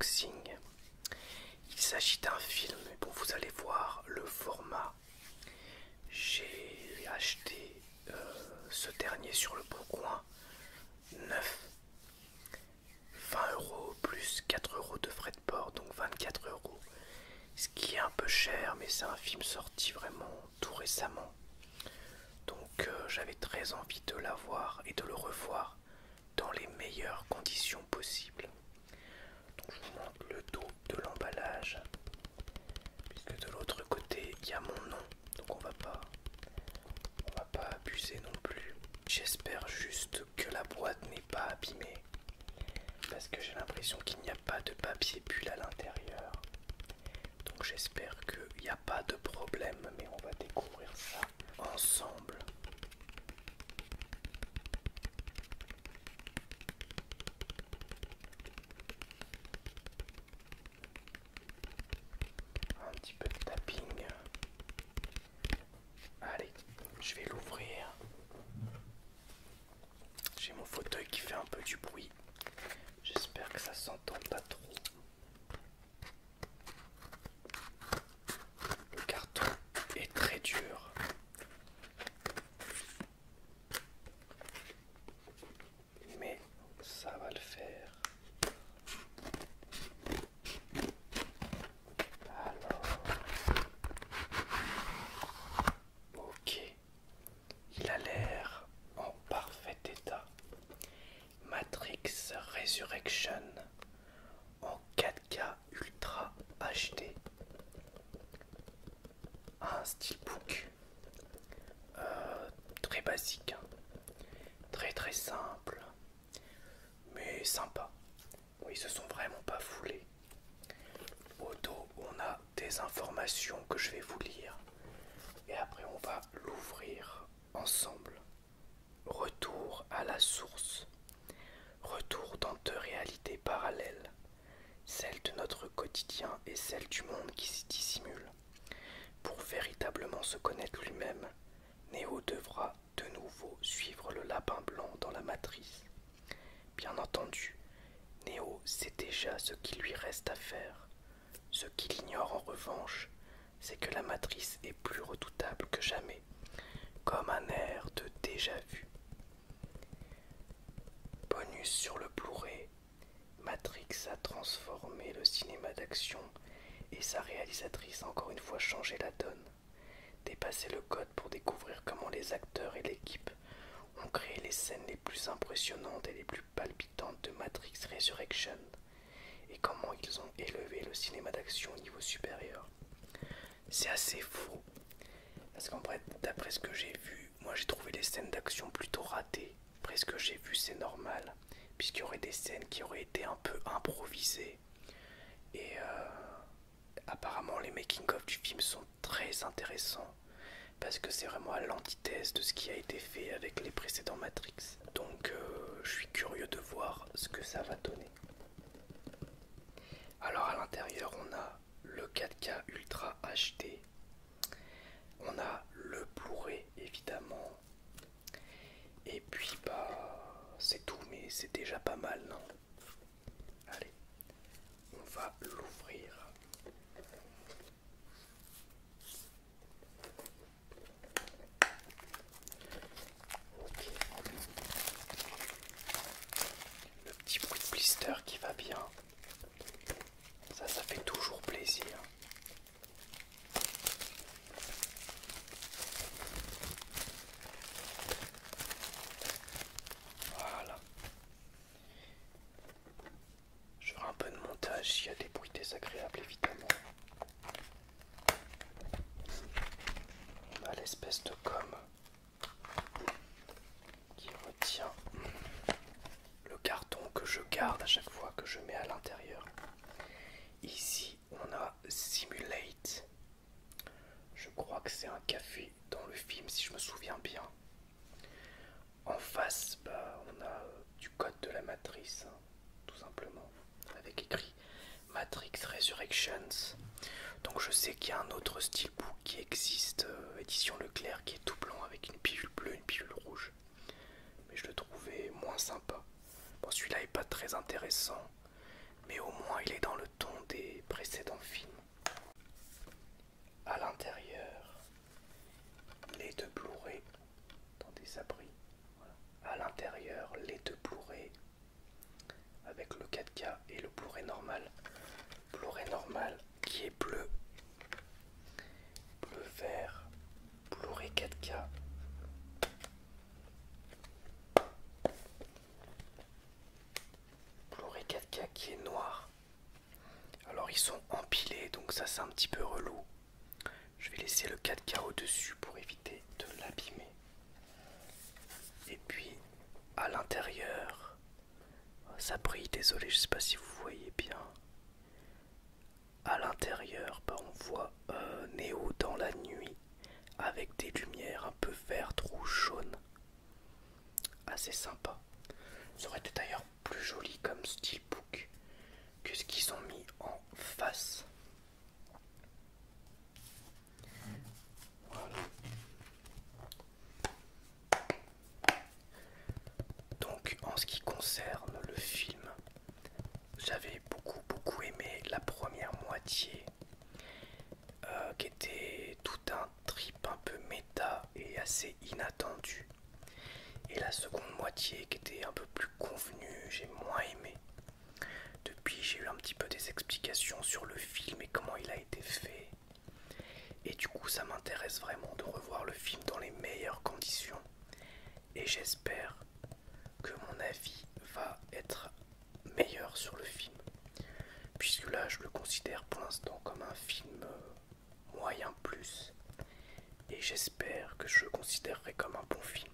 unboxing. Il s'agit d'un film, bon vous allez voir le format. J'ai acheté ce dernier sur le Bon Coin, 20 € plus 4 € de frais de port, donc 24 €. Ce qui est un peu cher, mais c'est un film sorti vraiment tout récemment. Donc j'avais très envie de l'avoir et de le revoir dans les meilleures conditions possibles. Donc je vous montre le dos de l'emballage, puisque de l'autre côté il y a mon nom, donc on va pas abuser non plus. J'espère juste que la boîte n'est pas abîmée, parce que j'ai l'impression qu'il n'y a pas de papier bulle à l'intérieur. Donc j'espère qu'il n'y a pas de problème, mais on va découvrir ça ensemble. Un petit peu de tapping. Allez, je vais l'ouvrir. J'ai mon fauteuil qui fait un peu du bruit. J'espère que ça s'entend pas trop. Le carton est très dur. Mais ça va le faire. Alors, ok, il a l'air en parfait état. Matrix Resurrection en 4K Ultra HD. Un steelbook très basique, hein. Très simple, mais sympa. Oui, ils se sont vraiment pas foulés. Au dos, on a des informations que je vais vous lire. Et après, on va l'ouvrir ensemble. Retour à la source. Retour dans deux réalités parallèles. Celle de notre quotidien et celle du monde qui s'y dissimule. Pour véritablement se connaître lui-même, Neo devra de nouveau suivre le lapin blanc dans la matrice. Bien entendu, Neo sait déjà ce qu'il lui reste à faire. Ce qu'il ignore en revanche, c'est que la matrice est plus redoutable que jamais, comme un air de déjà-vu. Bonus sur le Blu-ray, Matrix a transformé le cinéma d'action et sa réalisatrice a encore une fois changé la donne. Dépasser le code pour découvrir comment les acteurs et l'équipe ont créé les scènes les plus impressionnantes et les plus palpitantes de Matrix Resurrection et comment ils ont élevé le cinéma d'action au niveau supérieur. C'est assez fou, parce qu'en vrai, d'après ce que j'ai vu, moi j'ai trouvé les scènes d'action plutôt ratées. Après ce que j'ai vu, c'est normal, puisqu'il y aurait des scènes qui auraient été un peu improvisées. Et apparemment les making-of du film sont très intéressants, parce que c'est vraiment à l'antithèse de ce qui a été fait avec les précédents Matrix. Donc je suis curieux de voir ce que ça va donner. Alors à l'intérieur, on a le 4K Ultra HD. On a le Blu-ray évidemment. Et puis c'est tout, mais c'est déjà pas mal, non? Allez, on va l'ouvrir. Ok. Le petit bruit de blister qui va bien. Ça fait toujours plaisir. Voilà. Je ferai un peu de montage s'il y a des bruits désagréables évidemment. On a l'espèce de gomme qui retient le carton que je garde à chaque fois que je mets à l'intérieur. Ici on a Simulate. Je crois que c'est un café dans le film si je me souviens bien. En face, on a du code de la matrice, hein, tout simplement, avec écrit Matrix Resurrections. Donc je sais qu'il y a un autre steelbook qui existe, édition Leclerc, qui est tout blanc avec une pilule bleue, une pilule rouge. Mais je le trouvais moins sympa. Bon, celui-là est pas très intéressant, mais au moins il est dans le ton des précédents films. À l'intérieur, les deux Blu-ray dans des abris. Voilà. À l'intérieur, les deux Blu-ray avec le 4K et le Blu-ray normal. Blu-ray normal qui est bleu, bleu vert, Blu-ray 4K. Blu-ray 4K qui est noir. Alors ils sont empilés, donc ça c'est un petit peu relou. Je vais laisser le 4K au-dessus pour éviter de l'abîmer. Et puis à l'intérieur, ça brille, désolé, je sais pas si vous voyez bien. À l'intérieur, bah, on voit Néo dans la nuit avec des lumières un peu vertes, rouges, jaunes. Assez sympa. Ça aurait été d'ailleurs plus joli comme steelbook que ce qu'ils ont mis en face. Voilà. Donc en ce qui concerne le film, j'avais beaucoup aimé la première moitié qui était tout un trip un peu méta et assez inattendu. Et la seconde moitié qui était un peu plus convenue, j'ai moins aimé. Depuis j'ai eu un petit peu des explications sur le film et comment il a été fait. Et du coup ça m'intéresse vraiment de revoir le film dans les meilleures conditions. Et j'espère que mon avis va être meilleur sur le film. Puisque là je le considère pour l'instant comme un film moyen plus. Et j'espère que je le considérerai comme un bon film.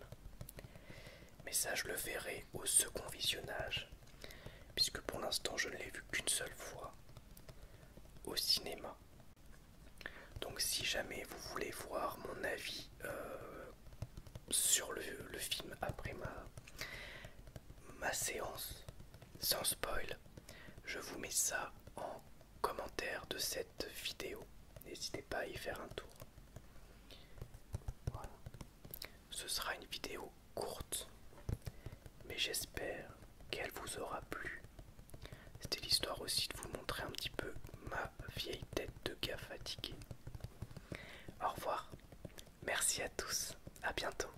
Mais ça je le verrai au second visionnage. Puisque pour l'instant je ne l'ai vu qu'une seule fois au cinéma. Donc si jamais vous voulez voir mon avis sur le film après ma séance, sans spoil, je vous mets ça en commentaire de cette vidéo. N'hésitez pas à y faire un tour. Voilà. Ce sera une vidéo courte, mais j'espère qu'elle vous aura plu. C'était l'histoire aussi de vous montrer un petit peu ma vieille tête de gars fatigué. Au revoir, merci à tous, à bientôt.